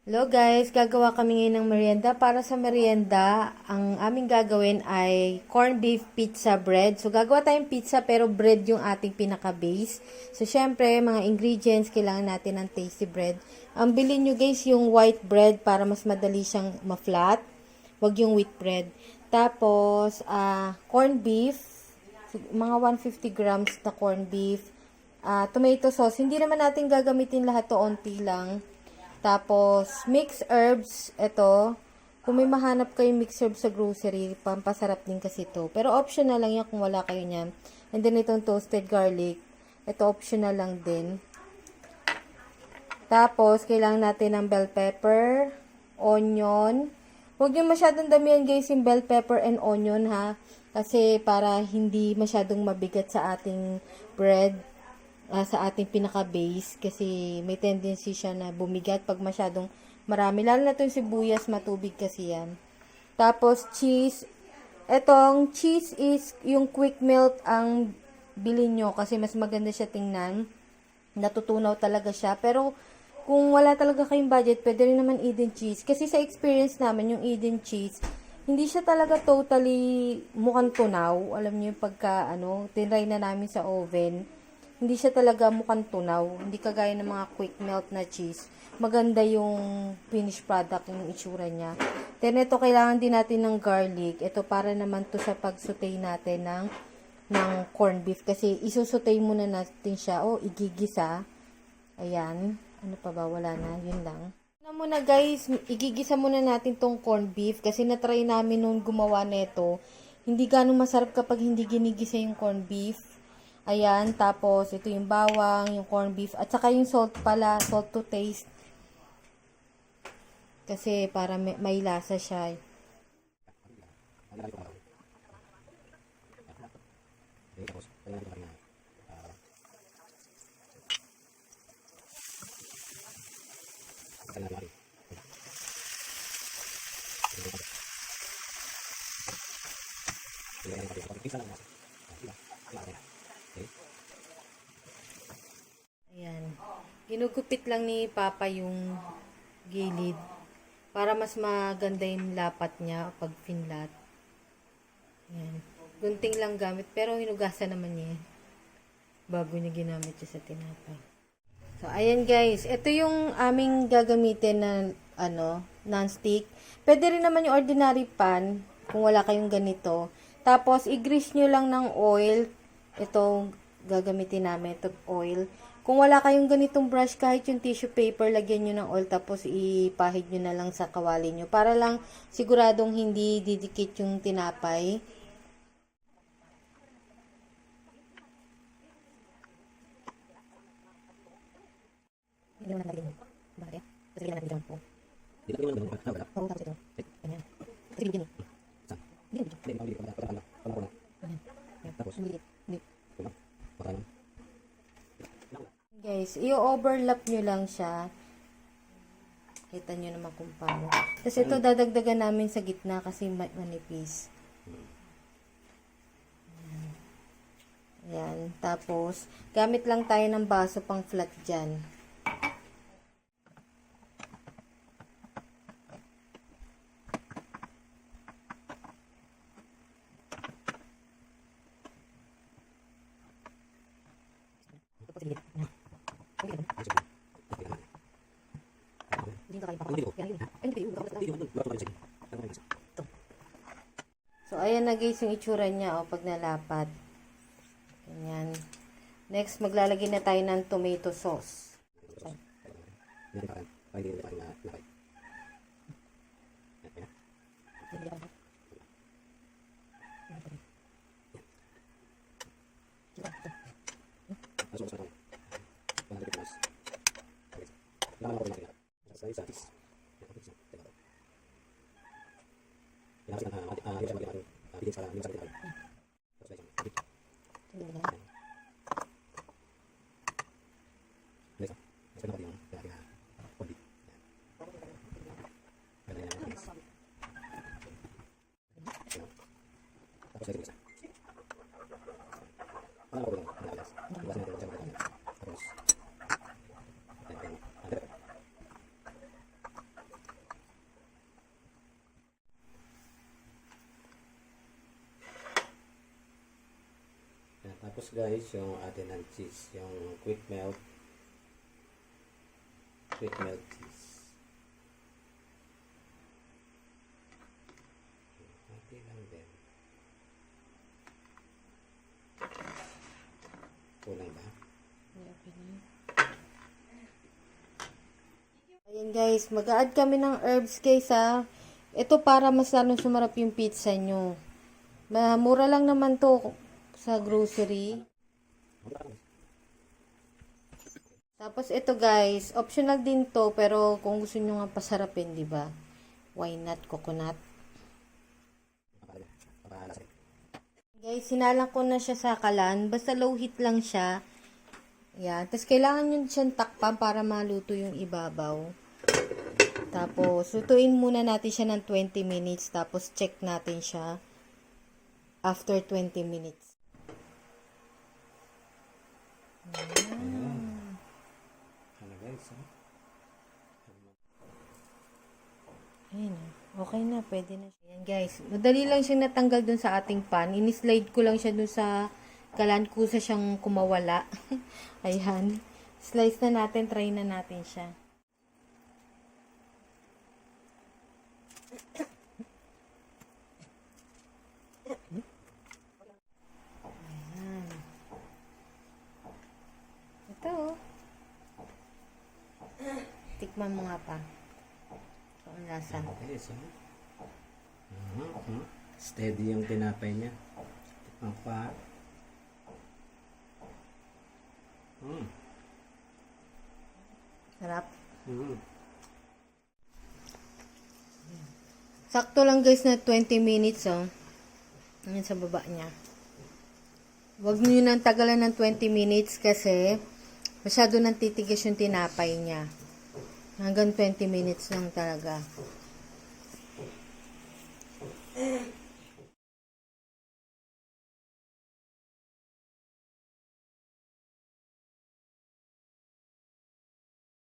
Hello guys, gagawa kami ngayon ng merienda. Para sa merienda, ang aming gagawin ay corned beef pizza bread. So gagawa tayong pizza pero bread yung ating pinaka-base. So syempre, mga ingredients, kailangan natin ng tasty bread. Ang bilhin nyo guys yung white bread para mas madali siyang ma-flat. Huwag yung wheat bread. Tapos, corned beef, mga 150 grams na corned beef. Tomato sauce, hindi naman natin gagamitin lahat to, onti lang. Tapos, mixed herbs, ito. Kung may mahanap kayong mixed herbs sa grocery, pampasarap din kasi ito. Pero optional lang yan kung wala kayo niyan. And then, itong toasted garlic. Ito, optional lang din. Tapos, kailangan natin ng bell pepper, onion. Huwag yung masyadong damihan guys yung bell pepper and onion ha. Kasi para hindi masyadong mabigat sa ating bread. Sa ating pinaka-base kasi may tendency siya na bumigat pag masyadong marami. Lalo na itong sibuyas, matubig kasi yan. Tapos, cheese. Etong cheese is yung quick melt ang bilhin nyo kasi mas maganda siya tingnan. Natutunaw talaga siya. Pero, kung wala talaga kayong budget, pwede rin naman Eden cheese. Kasi sa experience namin, yung Eden cheese, hindi siya talaga totally mukhang tunaw. Alam niyo yung pagka, tinry na namin sa oven. Hindi siya talaga mukhang tunaw. Hindi kagaya ng mga quick melt na cheese. Maganda yung finished product, yung itsura niya. Then, ito, kailangan din natin ng garlic. Ito, para naman to sa pag-saute natin ng corned beef. Kasi, isusutay muna natin siya. O, igigisa. Ayan. Ano pa ba? Wala na. Yun lang. Una muna guys, igigisa muna natin tong corned beef. Kasi, natry namin nung gumawa nito. Hindi ganun masarap kapag hindi ginigisa yung corned beef. Ayan, tapos ito yung bawang, yung corned beef, at saka yung salt pala, salt to taste. Kasi para may lasa siya. Ayan. Ginugupit lang ni Papa yung gilid para mas maganda yung lapat niya pag finlat. Ayan. Gunting lang gamit pero hinugasan naman niya bago niya ginamit siya sa tinapay. So, ayan guys. Ito yung aming gagamitin na non-stick. Pwede rin naman yung ordinary pan kung wala kayong ganito. Tapos, i-grease nyo lang ng oil. Itong gagamitin namin, itong oil. Kung wala kayong ganitong brush, kahit yung tissue paper, lagyan nyo ng oil, tapos ipahid nyo na lang sa kawali nyo. Para lang siguradong hindi didikit yung tinapay. Hindi naman natin. Bakit? Kasi hindi naman natin dyan po. Hindi natin naman natin. Oo, tapos ito. Ganyan. Kasi bigyan eh. Saan? Hindi naman. Hindi naman. Tapos? Hindi. Guys, i-overlap nyo lang siya. Kita nyo naman kung paano. Tapos ito dadagdagan namin sa gitna kasi manipis. Ayan. Tapos, gamit lang tayo ng baso pang flat dyan. So, ayan na guys yung itsura niya pag nalapat. Ganyan. Next, maglalagay na tayo ng tomato sauce. guys, yung atin ng cheese, yung quick melt cheese. Konti lang din. Kulang ba? Ayan guys, mag-add kami ng herbs guys ha. Ito para mas lalong sumarap yung pizza nyo. Mura lang naman to sa grocery. Tapos ito guys, optional din to pero kung gusto nyo nga pasarapin, di ba? Why not coconut? Guys, sinalang ko na siya sa kalan. Basta low heat lang siya. Yan. Tapos kailangan nyo siyang takpan para maluto yung ibabaw. Tapos, lutuin muna natin siya ng 20 minutes. Tapos, check natin siya after 20 minutes. Ano guys, ha? Ayan. Okay na. Pwede na siya. Ayan guys. Madali lang siyang natanggal dun sa ating pan. Ini-slide ko lang siya dun sa kalan. Kusa siyang kumawala. Ayan. Slice na natin. Try na natin siya. Ayan. Ito oh. Tikman mo nga pa. So, ang lasa. Guys, ha? Steady yung tinapay niya. Tikman pa. Sarap. Sakto lang guys na 20 minutes oh. Ayan sa baba niya. Huwag nyo nang tagalan ng 20 minutes kasi masyado nang titigas yung tinapay niya. Hanggang 20 minutes lang talaga.